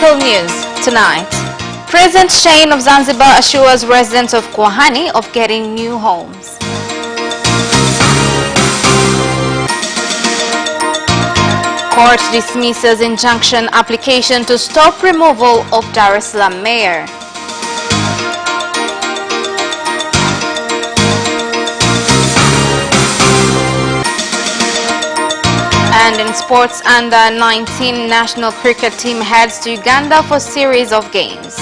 Capital News tonight. President Shein of Zanzibar assures residents of Kwahani of getting new homes. Court dismisses injunction application to stop removal of Dar es Salaam mayor. And in sports, under-19 national cricket team heads to Uganda for series of games.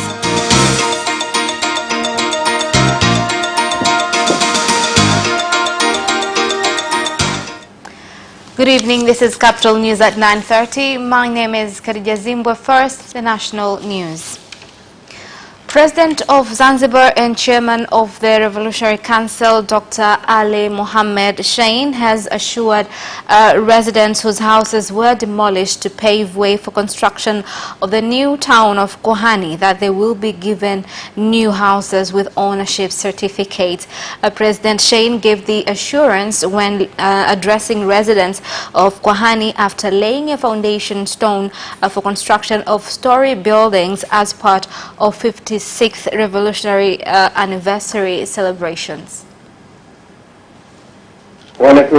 Good evening, this is Capital News at 9:30. My name is Khadija Zimbwe. First, the national news. President of Zanzibar and Chairman of the Revolutionary Council, Dr. Ali Mohammed Shein, has assured residents whose houses were demolished to pave way for construction of the new town of Kwahani that they will be given new houses with ownership certificates. President Shein gave the assurance when addressing residents of Kwahani after laying a foundation stone for construction of story buildings as part of 56th revolutionary anniversary celebrations. Those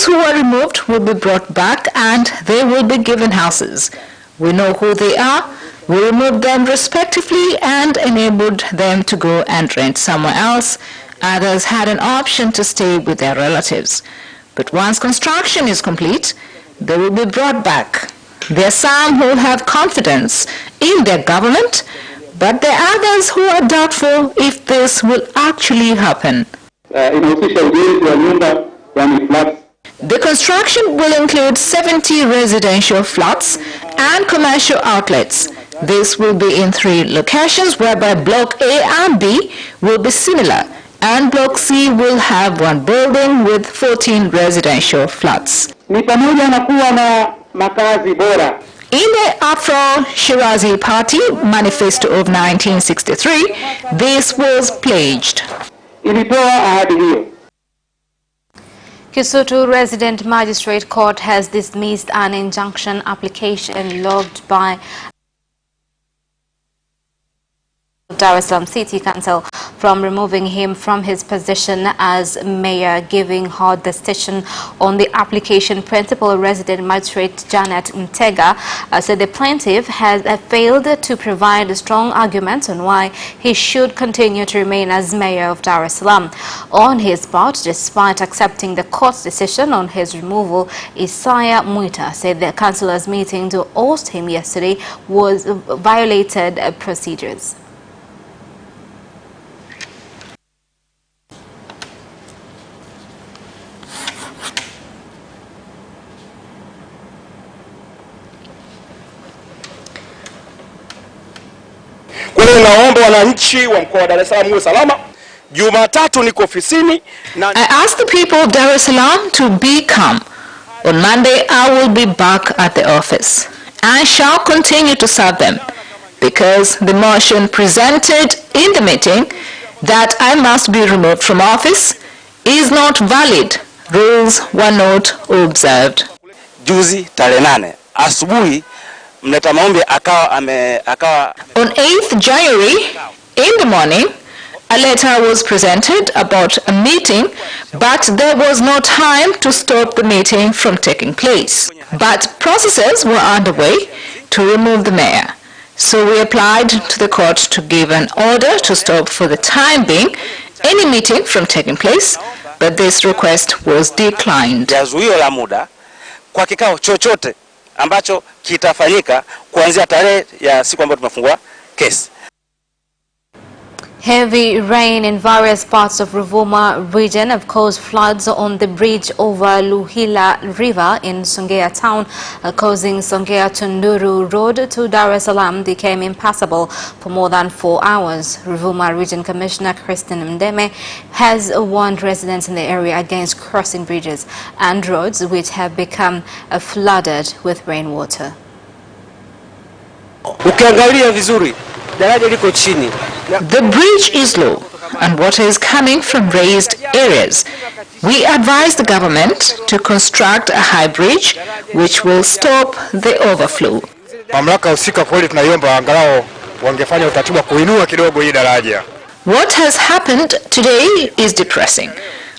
who are removed will be brought back and they will be given houses. We know who they are. We removed them respectively and enabled them to go and rent somewhere else. Others had an option to stay with their relatives. But once construction is complete, they will be brought back. There are some who have confidence in their government, but there are others who are doubtful if this will actually happen. The construction will include 70 residential flats and commercial outlets. This will be in 3 locations, whereby Block A and B will be similar, and Block C will have 1 building with 14 residential flats. In the Afro-Shirazi Party Manifesto of 1963, this was pledged. Kisutu Resident Magistrate Court has dismissed an injunction application logged by Dar es Salaam City Council from removing him from his position as mayor, giving hard decision on the application. Principal Resident Magistrate Janet Ntega said the plaintiff has failed to provide strong arguments on why he should continue to remain as mayor of Dar es Salaam. On his part, despite accepting the court's decision on his removal, Isaiah Muita said the councillors meeting to oust him yesterday was violated procedures. Naomba wananchi wa mkoa wa Dar es Salaam muwe salama. Jumatatu niko ofisini na I ask the people of Dar es Salaam to be calm. On Monday I will be back at the office. I shall continue to serve them because the motion presented in the meeting that I must be removed from office is not valid. Rules were not observed. Juzi tarehe 8 asubuhi mleta maombi akawa On 8th January, in the morning, a letter was presented about a meeting, but there was no time to stop the meeting from taking place. But processes were underway to remove the mayor. So we applied to the court to give an order to stop for the time being any meeting from taking place, but this request was declined. Zuio la muda kwa kikao chochote ambacho kitafanyika kuanzia tarehe ya siku ambayo tumefungua kesi. Heavy rain in various parts of Ruvuma region have caused floods on the bridge over Luhila River in Songea town, causing Songea Tunduru Road to Dar es Salaam became impassable for more than 4 hours. Ruvuma Region Commissioner Christine Mdeme has warned residents in the area against crossing bridges and roads which have become flooded with rainwater. Ukiangalia vizuri daraja liko chini. The bridge is low and water is coming from raised areas. We advise the government to construct a high bridge which will stop the overflow. Mamlaka husika kweli tunaiomba angalau wangefanya utaratibu wa kuinua kidogo hii daraja. What has happened today is depressing.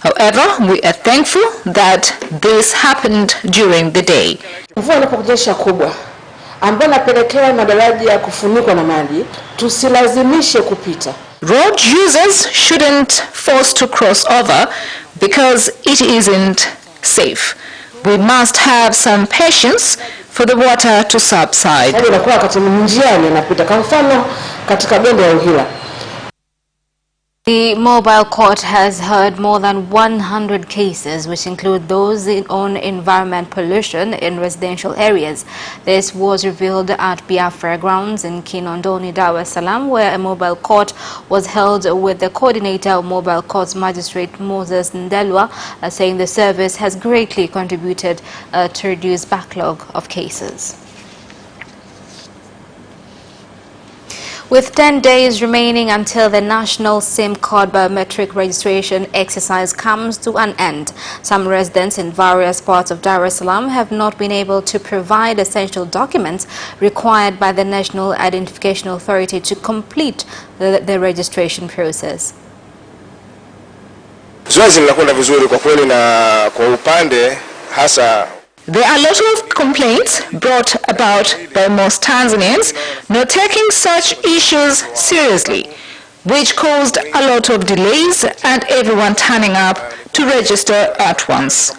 However, we are thankful that this happened during the day. Mvua inaponyesha kubwa ambayo inapelekea madaraja kufunikwa na maji, tusilazimishe kupita. Road users shouldn't force to cross over because it isn't safe. We must have some patience for the water to subside. Inakuwa wakati njiani inapita, kwa mfano katika bonde la Uhila. The mobile court has heard more than 100 cases, which include those on environment pollution in residential areas. This was revealed at Biafra grounds in Kinondoni, Dar es Salaam, where a mobile court was held with the coordinator of mobile courts, Magistrate Moses Ndelwa, saying the service has greatly contributed to reduce backlog of cases. With 10 days remaining until the national SIM card biometric registration exercise comes to an end, some residents in various parts of Dar es Salaam have not been able to provide essential documents required by the National Identification Authority to complete the registration process. Zoezi linakwenda vizuri kwa kweli, na kwa upande hasa there are a lot of complaints brought about by most Tanzanians not taking such issues seriously, which caused a lot of delays and everyone turning up to register at once.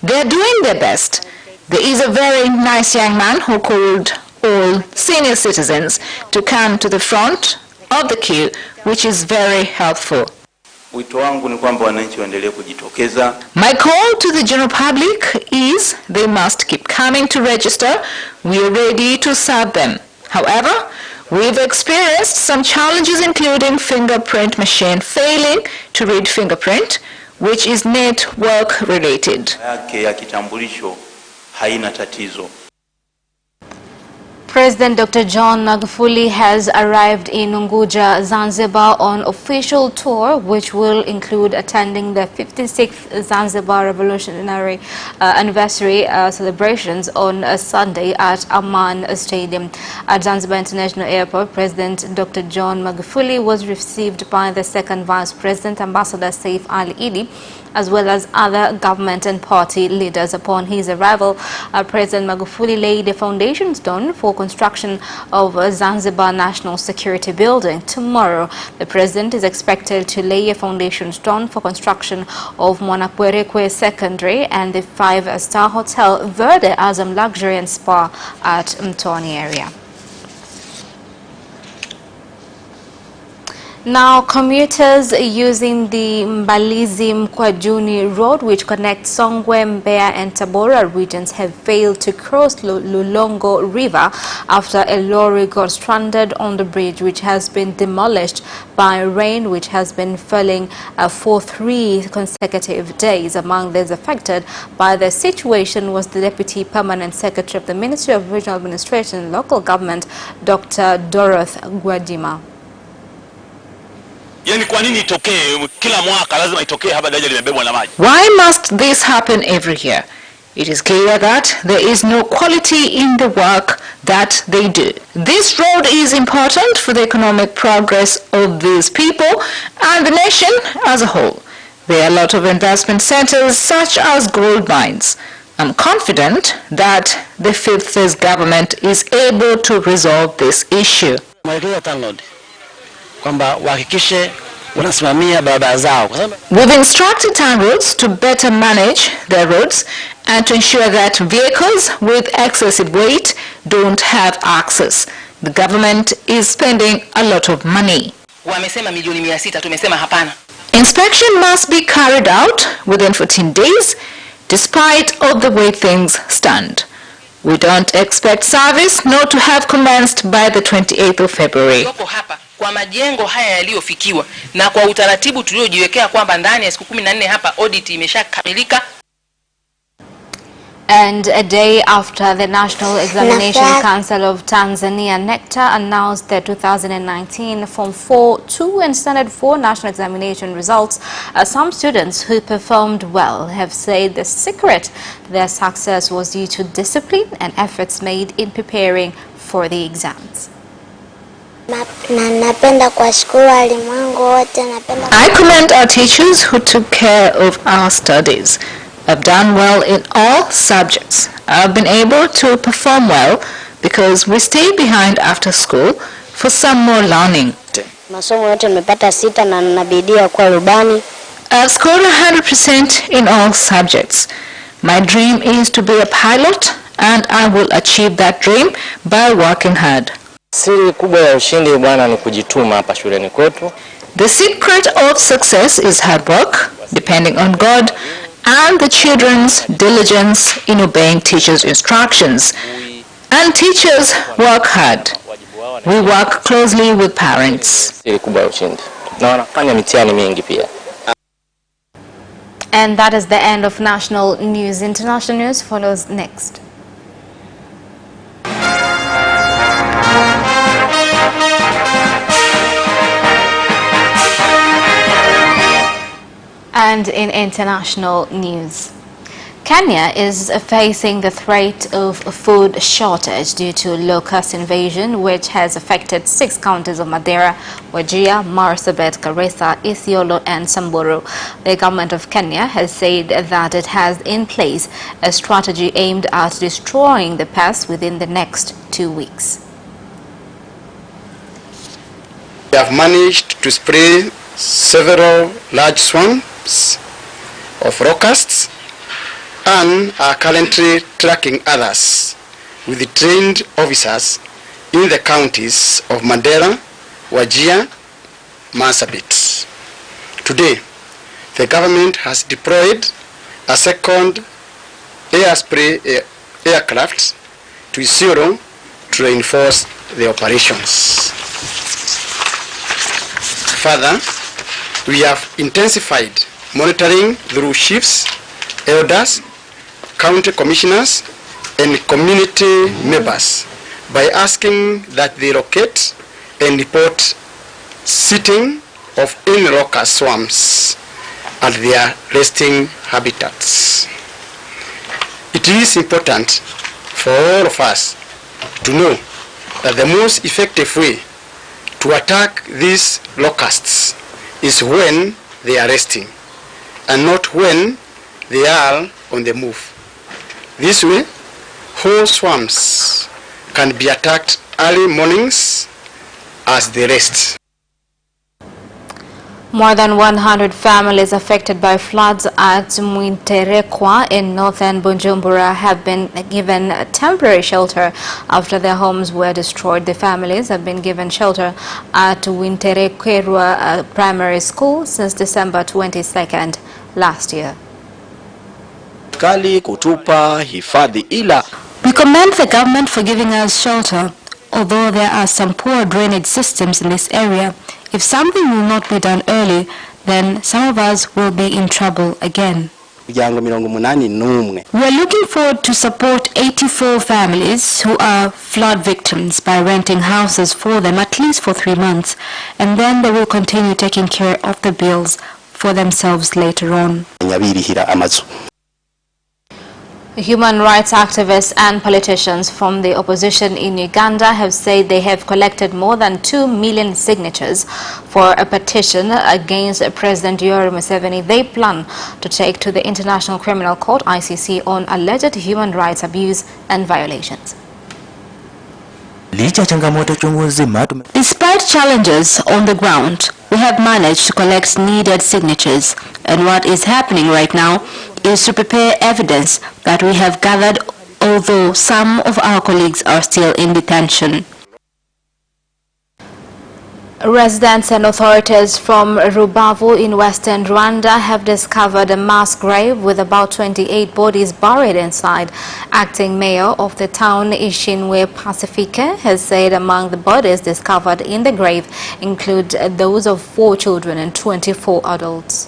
They are doing their best. There is a very nice young man who called all senior citizens to come to the front of the queue, which is very helpful. My call to the general public is they must keep coming to register. We are ready to serve them. However, we've experienced some challenges, including fingerprint machine failing to read fingerprint, which is network related. President Dr. John Magufuli has arrived in Unguja, Zanzibar on official tour, which will include attending the 56th Zanzibar Revolutionary Anniversary celebrations on Sunday at Aman Stadium. At Zanzibar International Airport, President Dr. John Magufuli was received by the second Vice President, Ambassador Saif Ali Idi, as well as other government and party leaders. Upon his arrival, President Magufuli laid a foundation stone for construction of a Zanzibar National Security Building. Tomorrow, the President is expected to lay a foundation stone for construction of Mwanakwerekwe Secondary and the 5-star hotel Verde Azam Luxury and Spa at Mtoni area. Now, commuters using the Mbalizi-Mkwajuni road, which connects Songwe, Mbeya and Tabora regions, have failed to cross Lulongo River after a lorry got stranded on the bridge, which has been demolished by rain, which has been falling for 3 consecutive days. Among those affected by the situation was the Deputy Permanent Secretary of the Ministry of Regional Administration and Local Government, Dr. Dorothy Gwajima. Why must this happen every year? It is clear that there is no quality in the work that they do. This road is important for the economic progress of these people and the nation as a whole. There are a lot of investment centers such as gold mines. I'm confident that the 5th phase government is able to resolve this issue. We've instructed town roads to better manage their roads and to ensure that vehicles with excessive weight don't have access. The government is spending a lot of money. Inspection must be carried out within 14 days, despite of the way things stand. We don't expect service nor to have commenced by the 28th of February. Kwa majengo haya yaliyofikiwa na kwa utaratibu tuliojiwekea kwamba ndani ya siku 14 hapa audit imeshakamilika. And a day after the National Examination Council of Tanzania NECTA announced their 2019 Form 4, 2 and Standard 4 national examination results, some students who performed well have said the secret to their success was due to discipline and efforts made in preparing for the exams. I commend our teachers who took care of our studies. I've done well in all subjects. I've been able to perform well because we stayed behind after school for some more learning. I've scored 100% in all subjects. My dream is to be a pilot, and I will achieve that dream by working hard. The secret of success is hard work, depending on God, and the children's diligence in obeying teachers' instructions. And teachers work hard. We work closely with parents. And that is the end of national news. International news follows next. And in international news, Kenya is facing the threat of a food shortage due to locust invasion, which has affected 6 counties of Madeira, Wajir, Marsabit, Garissa, Isiolo and Samburu. The government of Kenya has said that it has in place a strategy aimed at destroying the pest within the next 2 weeks. We have managed to spray several large swarms of locusts and are currently tracking others with the trained officers in the counties of Madeira, Wajir, Marsabit. Today, the government has deployed a second air spray aircraft to Isiolo to reinforce the operations. Further, we have intensified monitoring through chiefs, elders, county commissioners, and community members by asking that they locate and report sighting of any locust swarms at their resting habitats. It is important for all of us to know that the most effective way to attack these locusts is when they are resting and not when they are on the move. This way, whole swarms can be attacked early mornings as they rest. More than 100 families affected by floods at Mwinterekwa in northern Bujumbura have been given temporary shelter after their homes were destroyed. The families have been given shelter at Mwinterekwa Primary School since December 22nd last year. We commend the government for giving us shelter. Although there are some poor drainage systems in this area, if something will not be done early, then some of us will be in trouble again. We are looking forward to support 84 families who are flood victims by renting houses for them at least for 3 months, and then they will continue taking care of the bills for themselves later on. Human rights activists and politicians from the opposition in Uganda have said they have collected more than 2 million signatures for a petition against President Yoweri Museveni they plan to take to the International Criminal Court (ICC) on alleged human rights abuse and violations. Despite challenges on the ground, we have managed to collect needed signatures, and what is happening right now is to prepare evidence that we have gathered, although some of our colleagues are still in detention. Residents and authorities from Rubavu in western Rwanda have discovered a mass grave with about 28 bodies buried inside. Acting mayor of the town, Ishinwe Pacifique, has said among the bodies discovered in the grave include those of 4 children and 24 adults.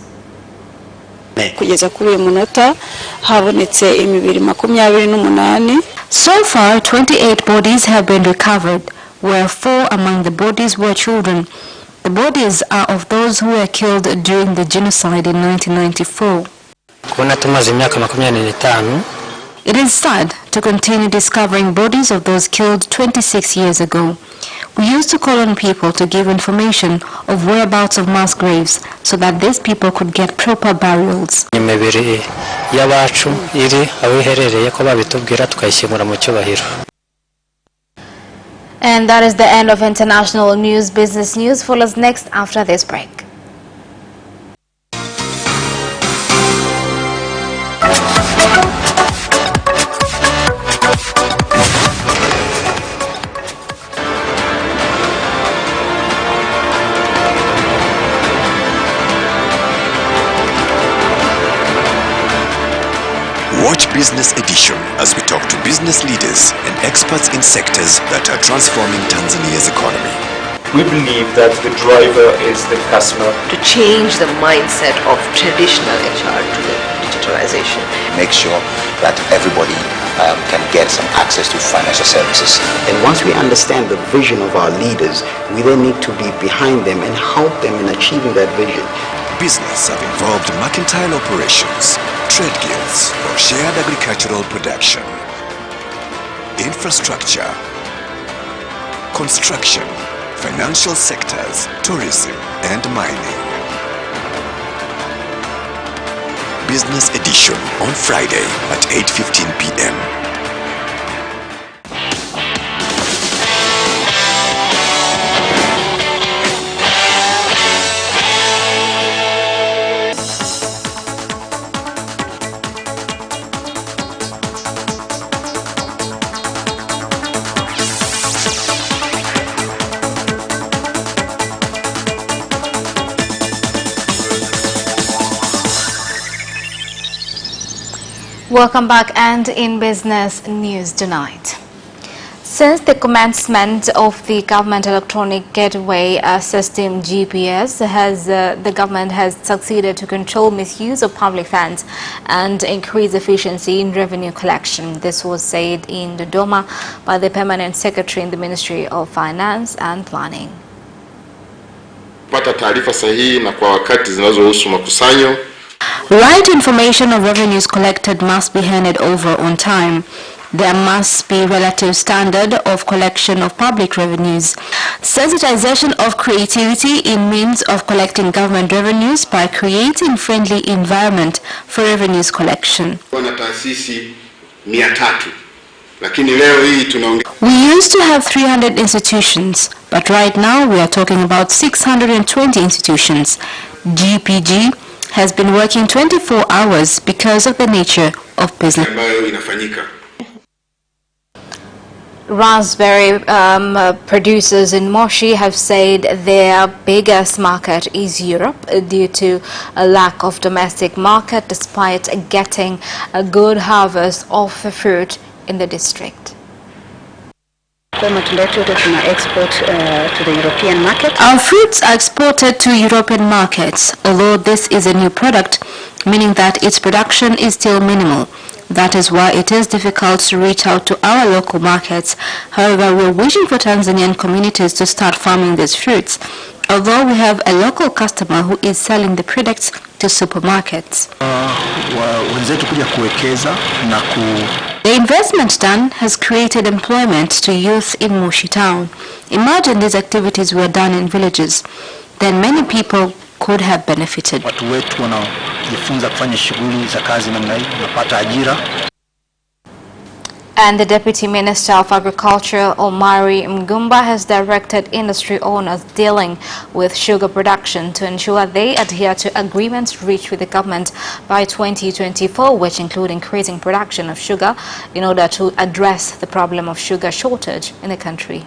Kugeza kuri uyu munota habonetse imibiri 28. So far, 28 bodies have been recovered, where 4 among the bodies were children. The bodies are of those who were killed during the genocide in 1994. It is sad to continue discovering bodies of those killed 26 years ago. We used to call on people to give information of whereabouts of mass graves so that these people could get proper burials. And that is the end of international news. Business news follows next after this break. Watch Business Edition as we talk to business leaders and experts in sectors that are transforming Tanzania's economy. We believe that the driver is the customer. To change the mindset of traditional HR to the digitalization. Make sure that everybody can get some access to financial services. And once we understand the vision of our leaders, we then need to be behind them and help them in achieving that vision. Business have involved mercantile operations, trade guilds, or shared agricultural production, infrastructure, construction, financial sectors, tourism, and mining. Business Edition on Friday at 8:15 p.m. Welcome back, and in business news tonight. Since the commencement of the government electronic gateway system GPS, the government has succeeded to control misuse of public funds and increase efficiency in revenue collection. This was said in Dodoma by the Permanent Secretary in the Ministry of Finance and Planning. Pata taarifa sahihi na kwa wakati zinazohusu makusanyo. Right information of revenues collected must be handed over on time. There must be relative standard of collection of public revenues. Sensitization of creativity in means of collecting government revenues by creating friendly environment for revenues collection. We used to have 300 institutions, but right now we are talking about 620 institutions. GPG has been working 24 hours because of the nature of business. Raspberry producers in Moshi have said their biggest market is Europe due to a lack of domestic market despite getting a good harvest of the fruit in the district. Export to the European market. Our fruits are exported to European markets, although this is a new product, meaning that its production is still minimal. That is why it is difficult to reach out to our local markets. However, we're wishing for Tanzanian communities to start farming these fruits, although we have a local customer who is selling the products to supermarkets. The investment done has created employment to youth in Moshi town. Imagine these activities were done in villages. Then many people could have benefited. And the Deputy Minister of Agriculture, Omari Mgumba, has directed industry owners dealing with sugar production to ensure they adhere to agreements reached with the government by 2024, which include increasing production of sugar in order to address the problem of sugar shortage in the country.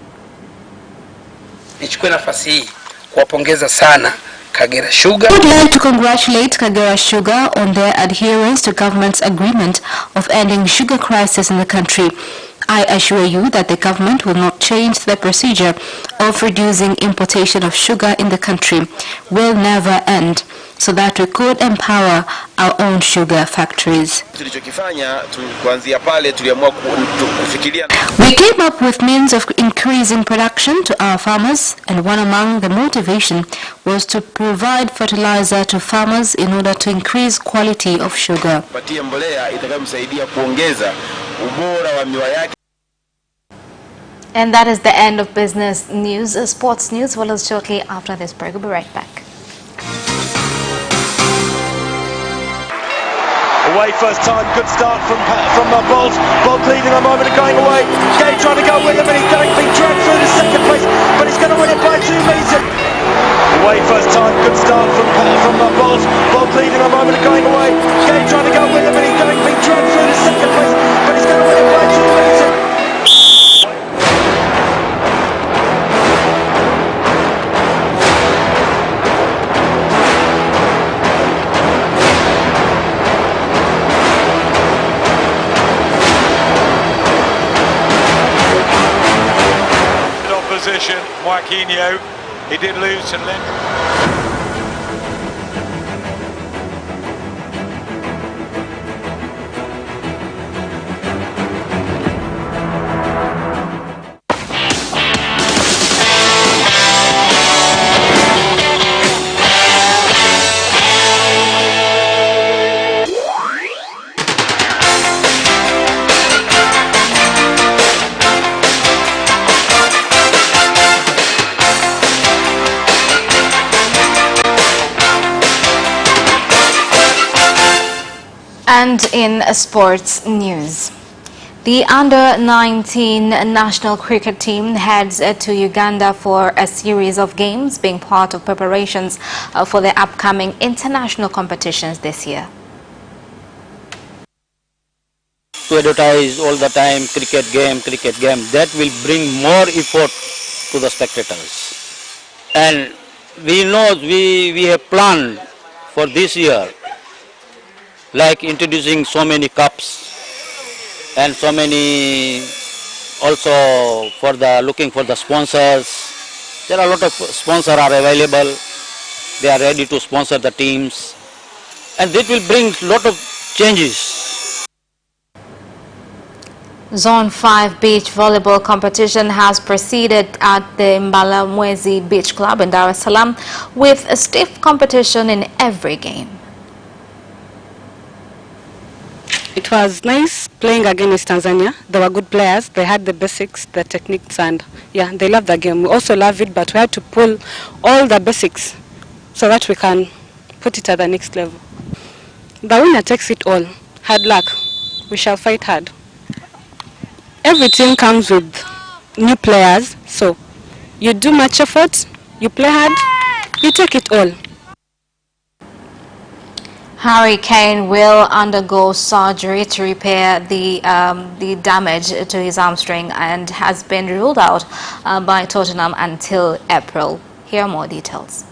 Nichukue nafasi hii kuwapongeza sana Kagera Sugar. I would like to congratulate Kagera Sugar on their adherence to government's agreement of ending sugar crisis in the country. I assure you that the government will not change the procedure of reducing importation of sugar in the country. Will never end. so that we could empower our own sugar factories. We came up with means of increasing production to our farmers, and one among the motivation was to provide fertilizer to farmers in order to increase quality of sugar. And that is the end of business news. Sports news follows shortly after this break. We'll be right back. Away first time, good start from Bolt. Bolt leading a moment of going away. Gay trying to go with him, and he's going to be dragged through to second place, but he's going to win it by 2 meters. Away first time, good start from Bolt. Bolt leading a moment of going away. Gay trying to go with him, and he's going to be dragged through to second place, but he's going to win it by 2 meters. Opposition, Joaquinho, he did lose to Lynn. And in sports news, the under-19 national cricket team heads to Uganda for a series of games, being part of preparations for the upcoming international competitions this year. To advertise all the time cricket game, that will bring more effort to the spectators. And we know we have planned for this year, like introducing so many cups and so many, also for the looking for the sponsors. There are a lot of sponsors are available. They are ready to sponsor the teams, and this will bring a lot of changes. Zone 5 beach volleyball competition has proceeded at the Mbalamwezi Beach Club in Dar es Salaam with a stiff competition in every game. It was nice playing against Tanzania. They were good players. They had the basics, the techniques, and yeah, they loved the game. We also love it, but we had to pull all the basics so that we can put it at the next level. The winner takes it all. Hard luck. We shall fight hard. Every team comes with new players, so you do much effort, you play hard, you take it all. Harry Kane will undergo surgery to repair the damage to his hamstring and has been ruled out by Tottenham until April. Here are more details.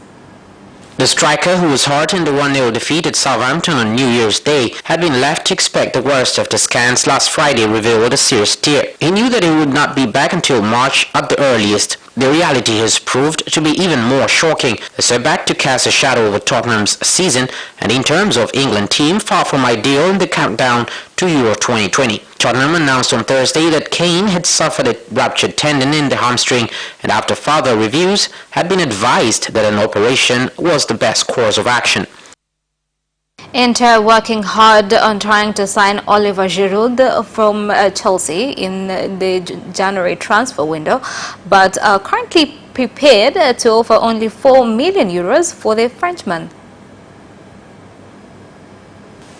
The striker, who was hurt in the 1-0 defeat at Southampton on New Year's Day, had been left to expect the worst after scans last Friday revealed a serious tear. He knew that he would not be back until March at the earliest. The reality has proved to be even more shocking, a setback to cast a shadow over Tottenham's season, and in terms of England team, far from ideal in the countdown to Euro 2020. Tottenham announced on Thursday that Kane had suffered a ruptured tendon in the hamstring, and after further reviews had been advised that an operation was the best course of action. Inter working hard on trying to sign Oliver Giroud from Chelsea in the January transfer window, but are currently prepared to offer only €4 million for the Frenchman.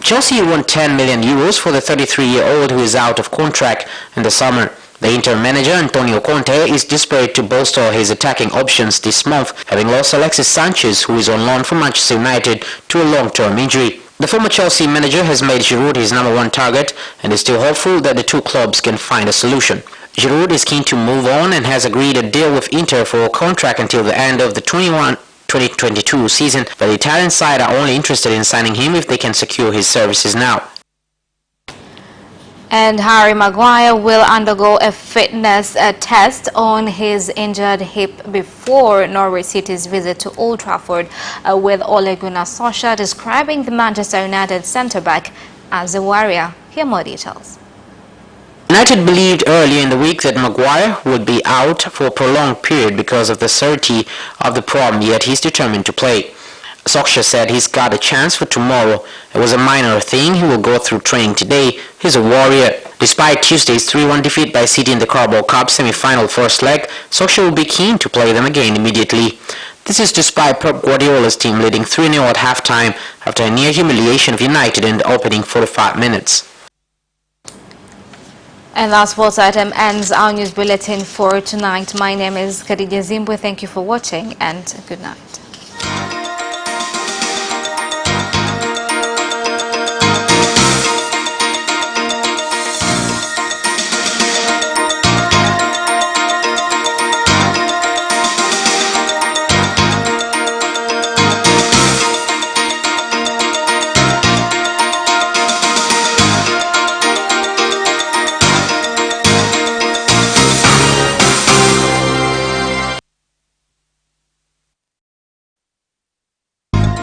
Chelsea won €10 million for the 33-year-old who is out of contract in the summer. The Inter manager Antonio Conte is desperate to bolster his attacking options this month, having lost Alexis Sanchez, who is on loan from Manchester United, to a long-term injury. The former Chelsea manager has made Giroud his #1 target and is still hopeful that the two clubs can find a solution. Giroud is keen to move on and has agreed a deal with Inter for a contract until the end of the 2022 season, but the Italian side are only interested in signing him if they can secure his services now. And Harry Maguire will undergo a fitness test on his injured hip before Norwich City's visit to Old Trafford, with Ole Gunnar Solskjaer describing the Manchester United centre-back as a warrior. Here more details. United believed earlier in the week that Maguire would be out for a prolonged period because of the severity of the problem, yet he's determined to play. Solskjaer said he's got a chance for tomorrow. It was a minor thing. He will go through training today. He's a warrior. Despite Tuesday's 3-1 defeat by City in the Carabao Cup semi-final first leg, Solskjaer will be keen to play them again immediately. This is despite Pep Guardiola's team leading 3-0 at halftime after a near humiliation of United in the opening 45 minutes. And that sports item ends our news bulletin for tonight. My name is Khadija Zimbwe. Thank you for watching and good night.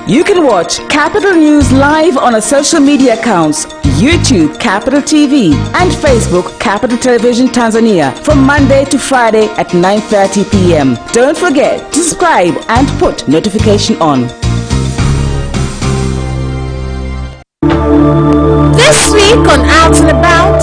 You can watch Capital News live on our social media accounts, YouTube Capital TV and Facebook Capital Television Tanzania from Monday to Friday at 9:30 p.m. Don't forget to subscribe and put notification on. This week on Out and About,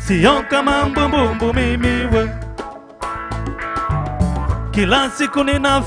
Sio kama mbumbumbu mimi we, kila siku nina